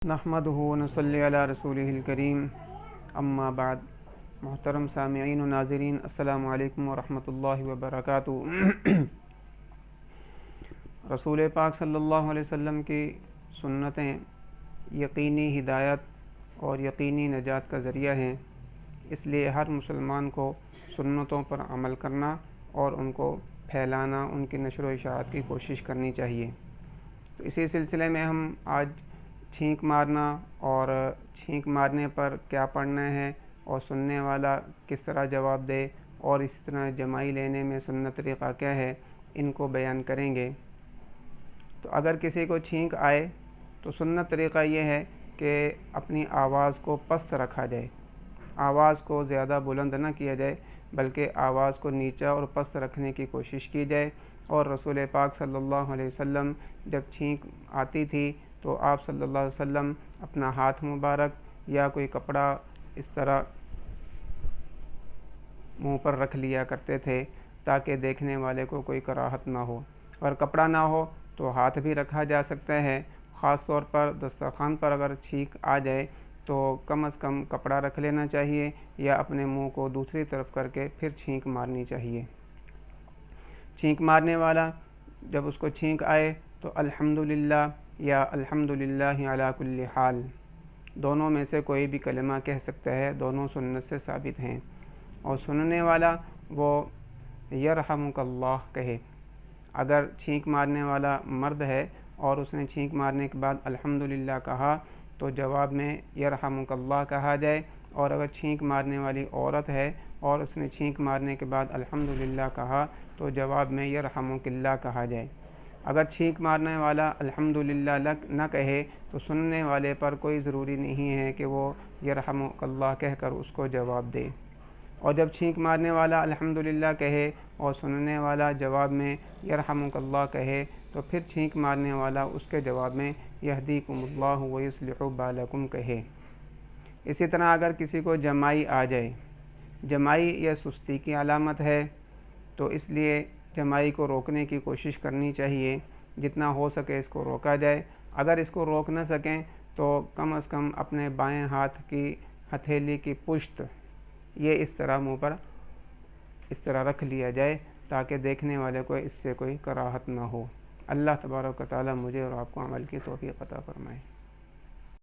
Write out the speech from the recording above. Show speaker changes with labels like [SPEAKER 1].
[SPEAKER 1] نحمدہ ونصلی علی رسولہ الکریم اما بعد۔ محترم سامعین و ناظرین، السلام علیکم ورحمۃ اللہ وبرکاتہ۔ رسول پاک صلی اللہ علیہ وسلم کی سنتیں یقینی ہدایت اور یقینی نجات کا ذریعہ ہیں، اس لیے ہر مسلمان کو سنتوں پر عمل کرنا اور ان کو پھیلانا، ان کی نشر و اشاعت کی کوشش کرنی چاہیے۔ تو اسی سلسلے میں ہم آج چھینک مارنا اور چھینک مارنے پر کیا پڑھنا ہے اور سننے والا کس طرح جواب دے، اور اسی طرح جمائی لینے میں سنت طریقہ کیا ہے، ان کو بیان کریں گے۔ تو اگر کسی کو چھینک آئے تو سنت طریقہ یہ ہے کہ اپنی آواز کو پست رکھا جائے، آواز کو زیادہ بلند نہ کیا جائے بلکہ آواز کو نیچا اور پست رکھنے کی کوشش کی جائے۔ اور رسول پاک صلی اللہ علیہ وسلم جب چھینک آتی تھی تو آپ صلی اللہ علیہ وسلم اپنا ہاتھ مبارک یا کوئی کپڑا اس طرح منہ پر رکھ لیا کرتے تھے تاکہ دیکھنے والے کو کوئی کراہت نہ ہو۔ اگر کپڑا نہ ہو تو ہاتھ بھی رکھا جا سکتا ہے، خاص طور پر دسترخوان پر اگر چھینک آ جائے تو کم از کم کپڑا رکھ لینا چاہیے یا اپنے منہ کو دوسری طرف کر کے پھر چھینک مارنی چاہیے۔ چھینک مارنے والا جب اس کو چھینک آئے تو الحمدللہ یا الحمدللہ علی کل حال دونوں میں سے کوئی بھی کلمہ کہہ سکتا ہے، دونوں سنت سے ثابت ہیں۔ اور سننے والا وہ یرحمک اللہ کہے۔ اگر چھینک مارنے والا مرد ہے اور اس نے چھینک مارنے کے بعد الحمدللہ کہا تو جواب میں یرحمک اللہ کہا جائے، اور اگر چھینک مارنے والی عورت ہے اور اس نے چھینک مارنے کے بعد الحمدللہ کہا تو جواب میں یرحمک اللہ کہا جائے۔ اگر چھینک مارنے والا الحمدللہ نہ کہے تو سننے والے پر کوئی ضروری نہیں ہے کہ وہ یرحمک اللہ کہہ کر اس کو جواب دے۔ اور جب چھینک مارنے والا الحمدللہ کہے اور سننے والا جواب میں یرحمک اللہ کہے تو پھر چھینک مارنے والا اس کے جواب میں یہدیکم اللہ ویصلح بالکم کہے۔ اسی طرح اگر کسی کو جمائی آ جائے، جمائی یہ سستی کی علامت ہے، تو اس لیے جمائی کو روکنے کی کوشش کرنی چاہیے، جتنا ہو سکے اس کو روکا جائے۔ اگر اس کو روک نہ سکیں تو کم از کم اپنے بائیں ہاتھ کی ہتھیلی کی پشت یہ اس طرح منہ پر اس طرح رکھ لیا جائے تاکہ دیکھنے والے کو اس سے کوئی کراہت نہ ہو۔ اللہ تبارک و تعالی مجھے اور آپ کو عمل کی توفیق عطا فرمائے۔